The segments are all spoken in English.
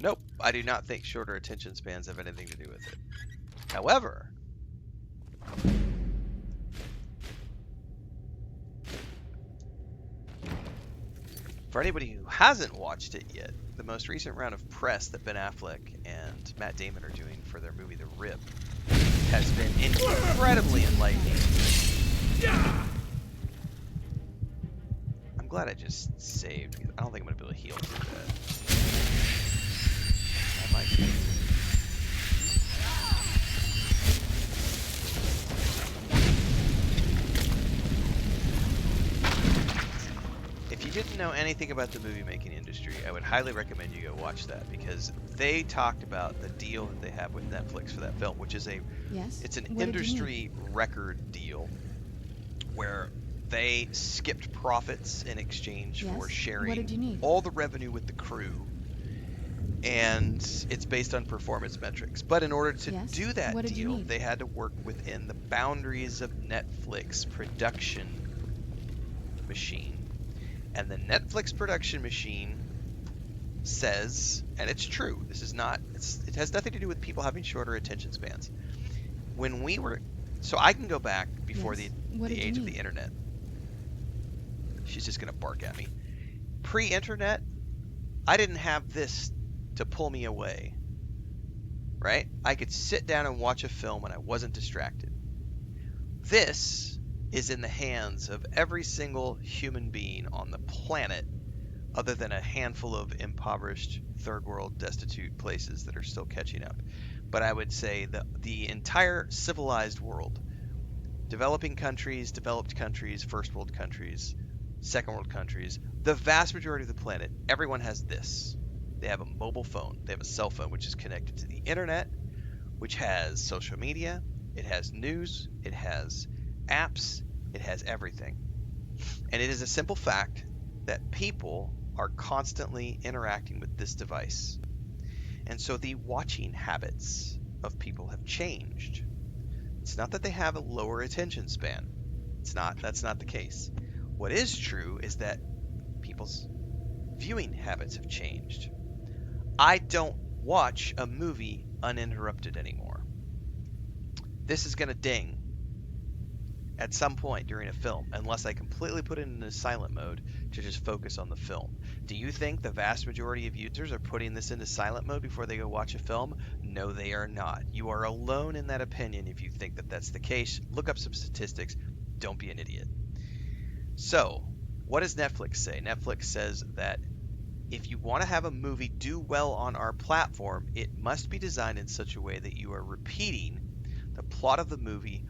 Nope, I do not think shorter attention spans have anything to do with it. However, for anybody who hasn't watched it yet, the most recent round of press that Ben Affleck and Matt Damon are doing for their movie The Rip has been incredibly enlightening. I'm glad I just saved, because I don't think I'm going to be able to heal through that. I might be able to. If you didn't know anything about the movie making industry, I would highly recommend you go watch that, because they talked about the deal that they have with Netflix for that film, which is it's an industry record deal where they skipped profits in exchange for sharing all the revenue with the crew, and it's based on performance metrics. But in order to do that deal, they had to work within the boundaries of Netflix production machine. And the Netflix production machine says, and it's true, this is not, it has nothing to do with people having shorter attention spans. When we were, so I can go back before the age of the internet. She's just going to bark at me. Pre-internet, I didn't have this to pull me away, right? I could sit down and watch a film and I wasn't distracted. This is in the hands of every single human being on the planet, other than a handful of impoverished, third world, destitute places that are still catching up. But I would say the entire civilized world, developing countries, developed countries, first world countries, second world countries, the vast majority of the planet, everyone has this. They have a mobile phone. They have a cell phone, which is connected to the internet, which has social media, it has news, it has apps, it has everything. And it is a simple fact that people are constantly interacting with this device. And so the watching habits of people have changed. It's not that they have a lower attention span. That's not the case. What is true is that people's viewing habits have changed. I don't watch a movie uninterrupted anymore. This is going to ding at some point during a film, unless I completely put it into silent mode to just focus on the film. Do you think the vast majority of users are putting this into silent mode before they go watch a film? No, they are not. You are alone in that opinion if you think that that's the case. Look up some statistics. Don't be an idiot. So, what does Netflix say? Netflix says that if you want to have a movie do well on our platform, it must be designed in such a way that you are repeating the plot of the movie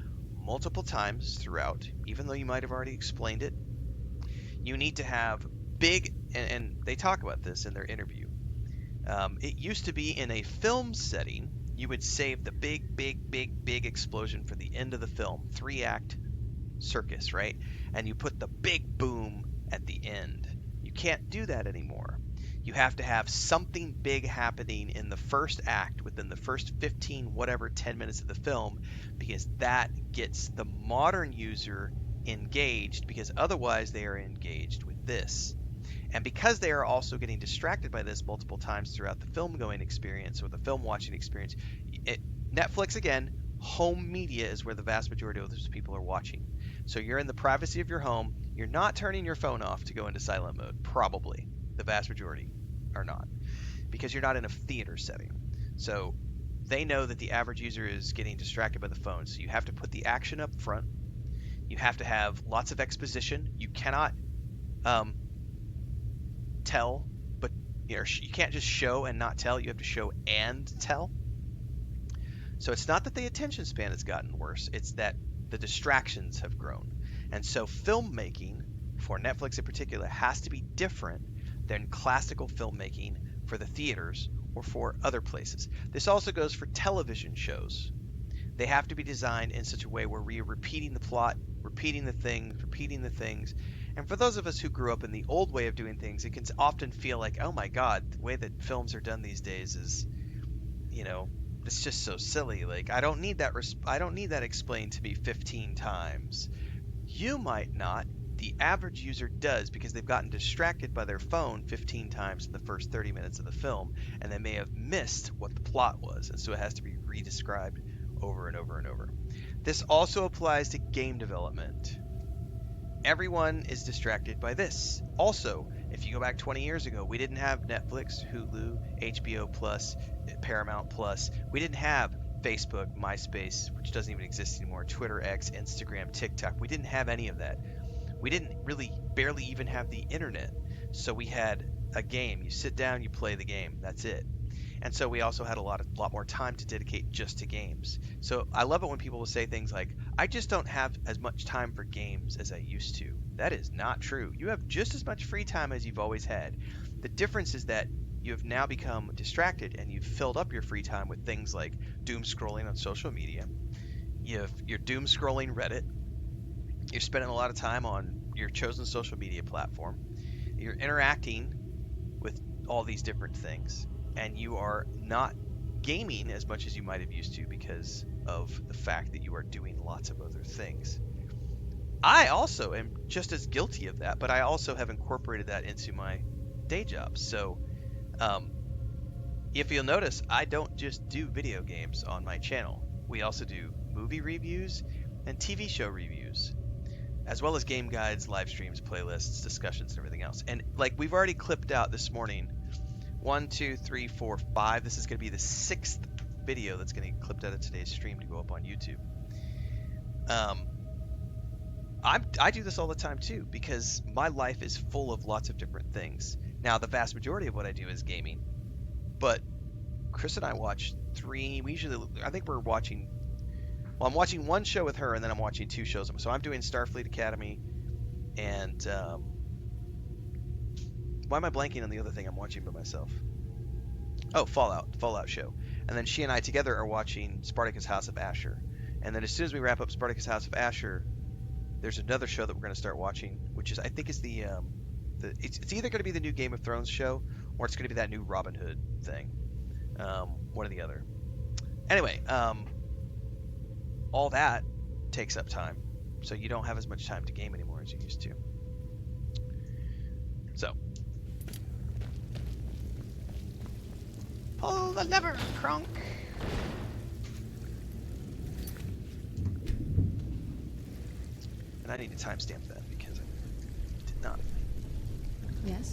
multiple times throughout, even though you might have already explained it. You need to have big, and they talk about this in their interview. It used to be in a film setting, you would save the big explosion for the end of the film, 3-act circus, right? And you put the big boom at the end. You can't do that anymore. You have to have something big happening in the first act within the first 10 minutes of the film, because that gets the modern user engaged, because otherwise they are engaged with this. And because they are also getting distracted by this multiple times throughout the film going experience or the film watching experience, Netflix, again, home media is where the vast majority of those people are watching. So you're in the privacy of your home. You're not turning your phone off to go into silent mode, probably. The vast majority are not, because you're not in a theater setting. So they know that the average user is getting distracted by the phone. So you have to put the action up front. You have to have lots of exposition. You cannot tell, but you can't just show and not tell. You have to show and tell. So it's not that the attention span has gotten worse. It's that the distractions have grown. And so filmmaking, for Netflix in particular, has to be different than classical filmmaking for the theaters or for other places. This also goes for television shows. They have to be designed in such a way where we are repeating the plot, repeating the things. And for those of us who grew up in the old way of doing things, it can often feel like, oh my God, the way that films are done these days is, it's just so silly. Like, I don't need that explained to me 15 times. You might not, the average user does because they've gotten distracted by their phone 15 times in the first 30 minutes of the film, and they may have missed what the plot was, and so it has to be redescribed over and over and over. This also applies to game development. Everyone is distracted by this. Also, if you go back 20 years ago, we didn't have Netflix, Hulu, HBO Plus, Paramount Plus. We didn't have Facebook, MySpace, which doesn't even exist anymore, Twitter, X, Instagram, TikTok. We didn't have any of that. We didn't really barely even have the internet. So we had a game. You sit down, you play the game. That's it. And so we also had a lot more time to dedicate just to games. So I love it when people will say things like, "I just don't have as much time for games as I used to." That is not true. You have just as much free time as you've always had. The difference is that you have now become distracted and you've filled up your free time with things like doom scrolling on social media. You're doom scrolling Reddit. You're spending a lot of time on your chosen social media platform. You're interacting with all these different things, and you are not gaming as much as you might have used to because of the fact that you are doing lots of other things. I also am just as guilty of that, but I also have incorporated that into my day job. So, um, if you'll notice, I don't just do video games on my channel. We also do movie reviews and TV show reviews, as well as game guides, live streams, playlists, discussions, and everything else. And like we've already clipped out this morning, 1, 2, 3, 4, 5. This is going to be the 6th video that's going to get clipped out of today's stream to go up on YouTube. I do this all the time too because my life is full of lots of different things. Now, the vast majority of what I do is gaming, but Chris and I watch 3. I think we're watching. Well, I'm watching one show with her, and then I'm watching 2 shows. So I'm doing Starfleet Academy, and why am I blanking on the other thing I'm watching by myself? Oh, Fallout show. And then she and I together are watching Spartacus House of Asher. And then as soon as we wrap up Spartacus House of Asher, there's another show that we're going to start watching, which is I think is it's either going to be the new Game of Thrones show or it's going to be that new Robin Hood thing. One or the other. Anyway, all that takes up time, so you don't have as much time to game anymore as you used to. So, pull the lever, Kronk. And I need to timestamp that because I did not. Yes.